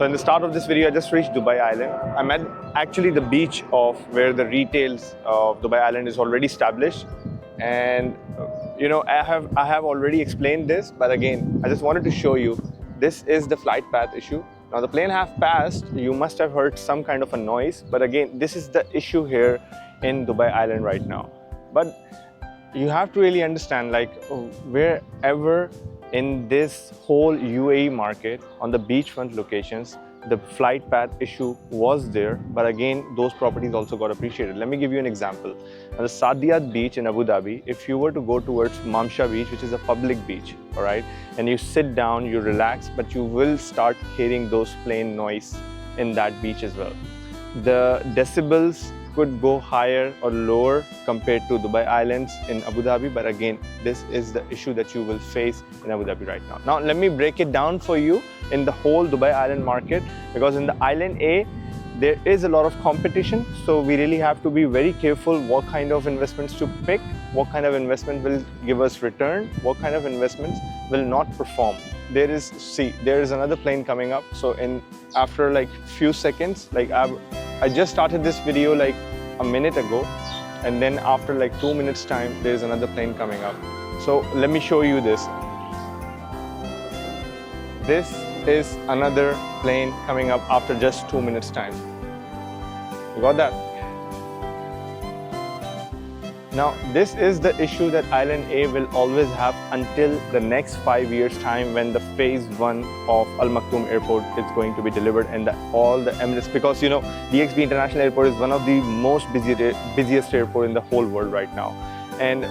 So in the start of this video, I just reached Dubai Island. I'm at actually the beach of where the retails of Dubai Island is already established. And you know, I have already explained this, but again, I just wanted to show you, this is the flight path issue. Now the plane have passed, you must have heard some kind of a noise, but again, this is the issue here in Dubai Island right now. But you have to really understand, like, wherever in this whole UAE market, on the beachfront locations, the flight path issue was there, but again, those properties also got appreciated. Let me give you an example. At the Saadiyat beach in Abu Dhabi, if you were to go towards Mamsha beach, which is a public beach, all right, and you sit down, you relax, but you will start hearing those plane noise in that beach as well. The decibels could go higher or lower compared to Dubai Islands in Abu Dhabi, but again, this is the issue that you will face in Abu Dhabi right now. Now, let me break it down for you in the whole Dubai Island market, because in the Island A, there is a lot of competition, so we really have to be very careful what kind of investments to pick, what kind of investment will give us return, what kind of investments will not perform. There is another plane coming up, so after like few seconds, like I just started this video like a minute ago, and then after like 2 minutes time, there is another plane coming up. So let me show you this. This is another plane coming up after just 2 minutes time. You got that? Now, this is the issue that Island A will always have until the next 5 years time, when the phase 1 of Al Maktoum Airport is going to be delivered, and all the Emirates, because you know, DXB International Airport is one of the most busiest airport in the whole world right now. And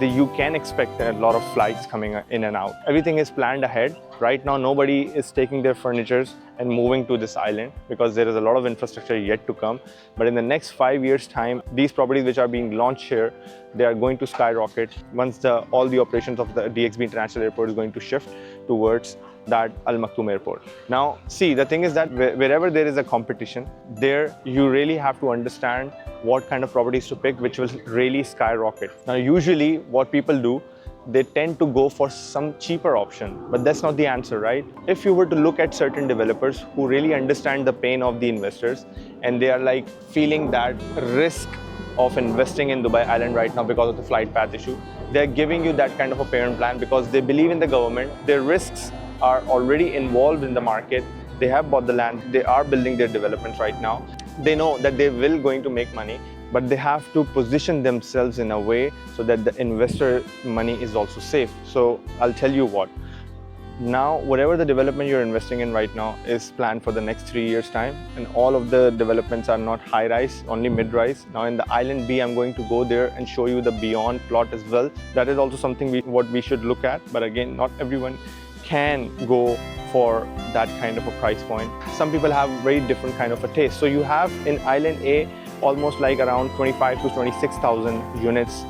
you can expect a lot of flights coming in and out. Everything is planned ahead. Right now, nobody is taking their furnitures and moving to this island, because there is a lot of infrastructure yet to come. But in the next 5 years' time, these properties which are being launched here, they are going to skyrocket once all the operations of the DXB International Airport is going to shift towards that Al Maktoum Airport. Now, see, the thing is that wherever there is a competition, there you really have to understand what kind of properties to pick, which will really skyrocket. Now, usually what people do, they tend to go for some cheaper option, but that's not the answer, right? If you were to look at certain developers who really understand the pain of the investors, and they are like feeling that risk of investing in Dubai Island right now because of the flight path issue, they're giving you that kind of a parent plan because they believe in the government. Their risks are already involved in the market. They have bought the land, they are building their developments right now. They know that they will going to make money, but they have to position themselves in a way so that the investor money is also safe. So I'll tell you what, now whatever the development you're investing in right now is planned for the next 3 years time, and all of the developments are not high rise, only mid rise. Now in the Island B, I'm going to go there and show you the beyond plot as well. That is also something what we should look at, but again, not everyone can go for that kind of a price point. Some people have very different kind of a taste. So you have in Island A almost like around 25 to 26,000 units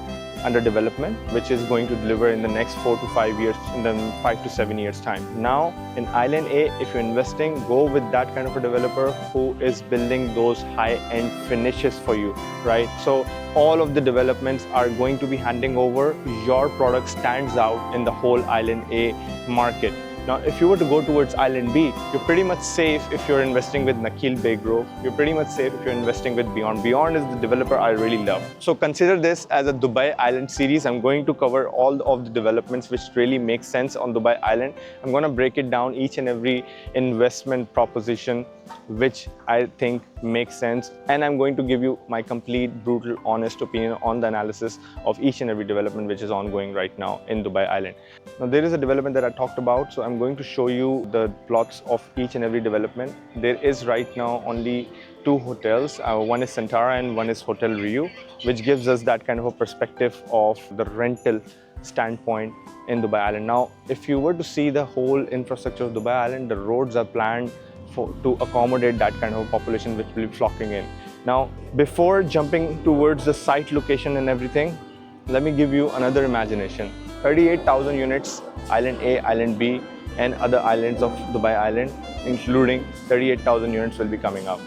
under development, which is going to deliver in the next 4 to 5 years, in the 5 to 7 years time. Now in Island A, if you're investing, go with that kind of a developer who is building those high-end finishes for you, right? So all of the developments are going to be handing over. Your product stands out in the whole Island A market. Now, if you were to go towards Island B, you're pretty much safe if you're investing with Nakheel Bay Grove. You're pretty much safe if you're investing with Beyond. Beyond is the developer I really love. So consider this as a Dubai Island series. I'm going to cover all of the developments which really make sense on Dubai Island. I'm going to break it down, each and every investment proposition which I think makes sense, and I'm going to give you my complete, brutal, honest opinion on the analysis of each and every development which is ongoing right now in Dubai Island. Now, there is a development that I talked about, so I'm going to show you the plots of each and every development. There is right now only 2 hotels. One is Santara and one is Hotel Rio, which gives us that kind of a perspective of the rental standpoint in Dubai Island. Now, if you were to see the whole infrastructure of Dubai Island, the roads are planned to accommodate that kind of a population which will be flocking in. Now, before jumping towards the site location and everything, let me give you another imagination. 38,000 units, Island A, Island B, and other islands of Dubai Island, including 38,000 units will be coming up.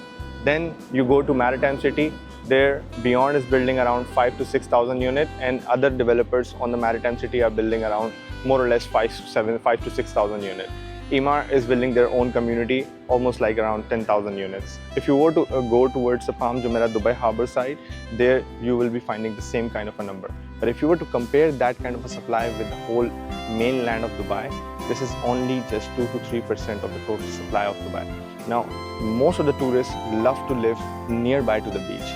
Then you go to Maritime City. There, Beyond is building around 5 to 6,000 units, and other developers on the Maritime City are building around more or less 5 to 6,000 units. Emaar is building their own community, almost like around 10,000 units. If you were to go towards the Palm Jumeirah Dubai Harbour side, there you will be finding the same kind of a number. But if you were to compare that kind of a supply with the whole mainland of Dubai, this is only just 2 to 3% of the total supply of Dubai. Now, most of the tourists love to live nearby to the beach.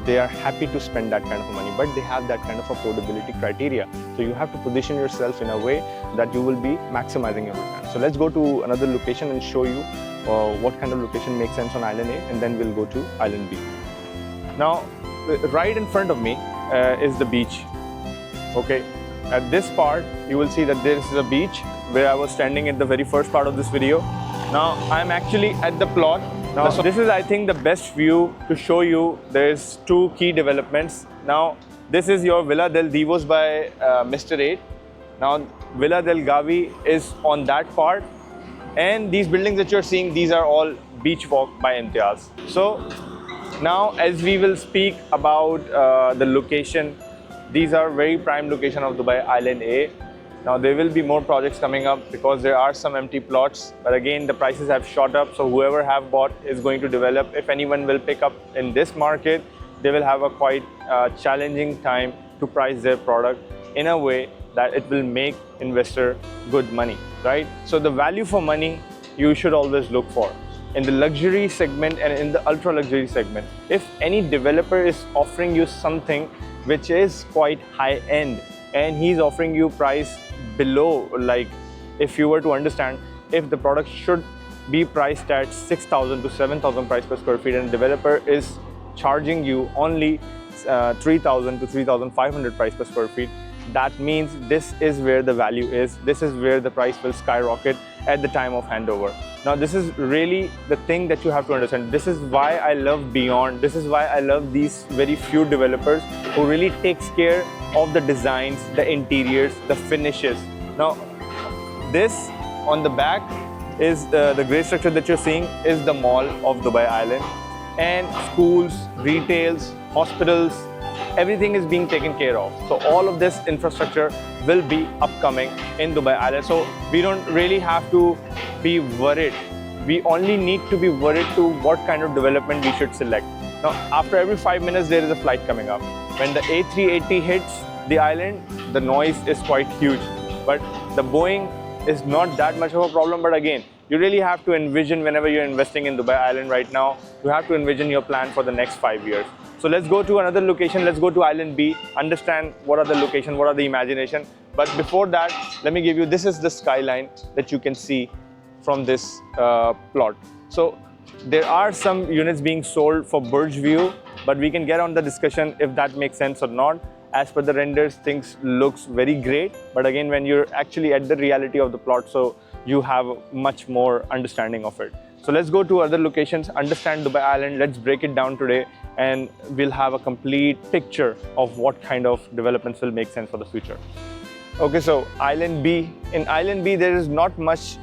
They are happy to spend that kind of money, but they have that kind of affordability criteria. So you have to position yourself in a way that you will be maximizing your return. So let's go to another location and show you what kind of location makes sense on Island A, and then we'll go to Island B. Now, right in front of me is the beach. Okay, at this part, you will see that this is a beach where I was standing at the very first part of this video. Now, I'm actually at the plot. Now, this is, I think, the best view to show you. There's two key developments. Now, this is your Villa del Divos by Mr. 8. Now, Villa del Gavi is on that part. And these buildings that you're seeing, these are all beach walk by Imtiaz. So, now as we will speak about the location, these are very prime location of Dubai Island A. Now there will be more projects coming up because there are some empty plots, but again the prices have shot up, so whoever have bought is going to develop. If anyone will pick up in this market, they will have a quite challenging time to price their product in a way that it will make investor good money, right? So the value for money you should always look for. In the luxury segment and in the ultra luxury segment, if any developer is offering you something which is quite high end and he's offering you price below, like if you were to understand, if the product should be priced at 6,000 to 7,000 price per square feet and the developer is charging you only 3,000 to 3,500 price per square feet, that means this is where the value is. This is where the price will skyrocket at the time of handover. Now, this is really the thing that you have to understand. This is why I love Beyond. This is why I love these very few developers who really takes care of the designs, the interiors, the finishes. Now, this on the back is the grey structure that you're seeing is the mall of Dubai Island, and schools, retails, hospitals, everything is being taken care of. So all of this infrastructure will be upcoming in Dubai Island. So we don't really have to be worried. We only need to be worried to what kind of development we should select. Now, after every 5 minutes, there is a flight coming up. When the A380 hits the island, the noise is quite huge. But the Boeing is not that much of a problem. But again, you really have to envision whenever you're investing in Dubai Island right now, you have to envision your plan for the next 5 years. So let's go to another location. Let's go to Island B, understand what are the location, what are the imagination. But before that, let me give you, this is the skyline that you can see from this plot. So there are some units being sold for Burj View, but we can get on the discussion if that makes sense or not. As per the renders, things looks very great. But again, when you're actually at the reality of the plot, so you have much more understanding of it. So let's go to other locations, understand Dubai Island. Let's break it down today and we'll have a complete picture of what kind of developments will make sense for the future. Okay, so Island B. In Island B, there is not much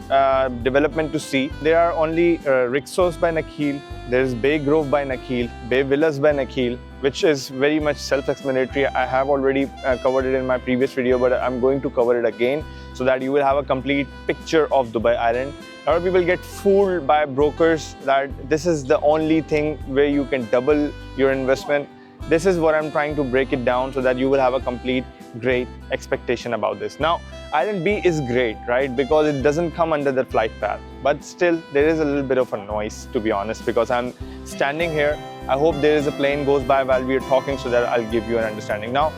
development to see. There are only Rixos by Nakheel, there is Bay Grove by Nakheel, Bay Villas by Nakheel, which is very much self-explanatory. I have already covered it in my previous video, but I'm going to cover it again so that you will have a complete picture of Dubai Island. A lot of people get fooled by brokers that this is the only thing where you can double your investment. This is what I'm trying to break it down so that you will have a complete great expectation about this. Now, Island B is great, right? Because it doesn't come under the flight path. But still, there is a little bit of a noise, to be honest, because I'm standing here. I hope there is a plane goes by while we are talking so that I'll give you an understanding. Now,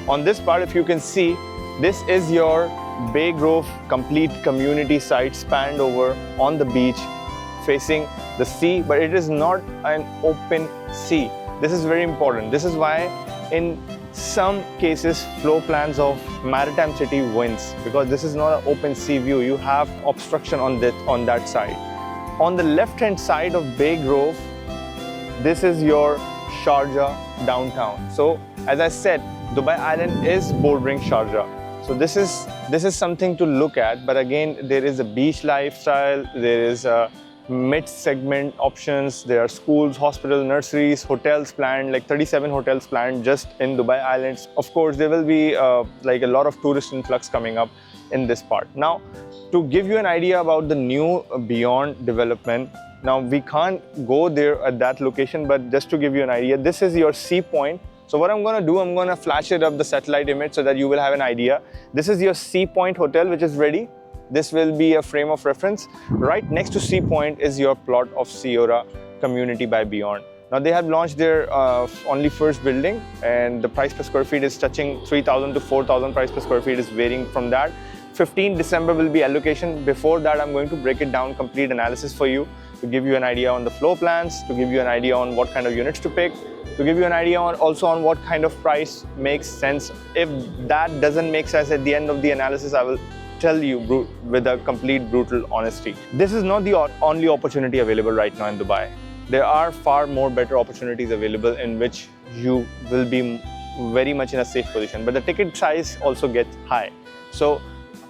on this part, if you can see, this is your Bay Grove complete community site spanned over on the beach facing the sea, but it is not an open sea. This is very important. This is why in some cases floor plans of Maritime City wins, because this is not an open sea view. You have obstruction on that side. On the left hand side of Bay Grove, this is your Sharjah downtown. So as I said, Dubai Island is bordering Sharjah. So this is something to look at. But again, there is a beach lifestyle, there is a mid-segment options, there are schools, hospitals, nurseries, hotels planned, like 37 hotels planned just in Dubai Islands. Of course, there will be like a lot of tourist influx coming up in this part. Now, to give you an idea about the new Beyond development, now we can't go there at that location, but just to give you an idea, this is your sea point. So what I'm going to do, I'm going to flash it up the satellite image so that you will have an idea. This is your Sea Point hotel, which is ready. This will be a frame of reference. Right next to Sea Point is your plot of Siora Community by Beyond. Now they have launched their only first building, and the price per square feet is touching 3,000 to 4,000 price per square feet, is varying from that. 15 December will be allocation. Before that, I'm going to break it down, complete analysis for you, to give you an idea on the floor plans, to give you an idea on what kind of units to pick, to give you an idea also on what kind of price makes sense. If that doesn't make sense at the end of the analysis, I will tell you with a complete brutal honesty. This is not the only opportunity available right now in Dubai. There are far more better opportunities available in which you will be very much in a safe position, but the ticket size also gets high. So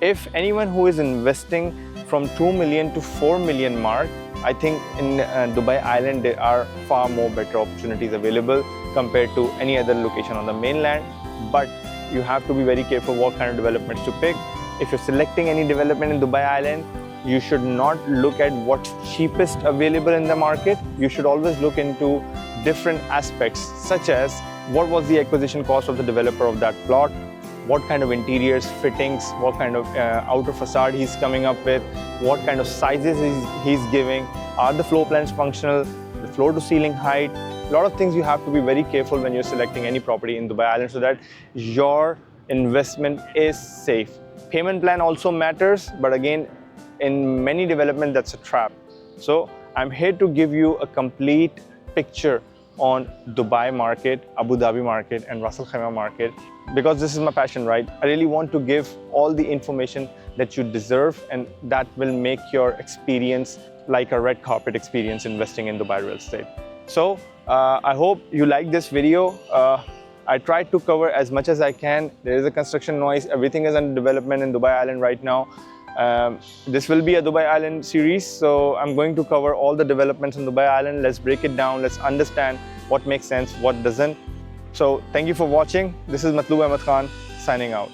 if anyone who is investing from 2 million to 4 million mark, I think in Dubai Island there are far more better opportunities available compared to any other location on the mainland. But you have to be very careful what kind of developments to pick. If you're selecting any development in Dubai Island, you should not look at what's cheapest available in the market. You should always look into different aspects, such as what was the acquisition cost of the developer of that plot, what kind of interiors, fittings, what kind of outer facade he's coming up with, what kind of sizes he's giving, are the floor plans functional, the floor to ceiling height. A lot of things you have to be very careful when you're selecting any property in Dubai Island so that your investment is safe. Payment plan also matters, but again, in many developments, that's a trap. So I'm here to give you a complete picture on Dubai market, Abu Dhabi market, and Ras Al Khaimah market, because this is my passion, right? I really want to give all the information that you deserve, and that will make your experience like a red carpet experience investing in Dubai real estate. So I hope you like this video. I tried to cover as much as I can. There is a construction noise. Everything is under development in Dubai Island right now. This will be a Dubai Island series, so I'm going to cover all the developments in Dubai Island. Let's break it down. Let's understand what makes sense, what doesn't. So thank you for watching. This is Matloub Ahmed Khan signing out.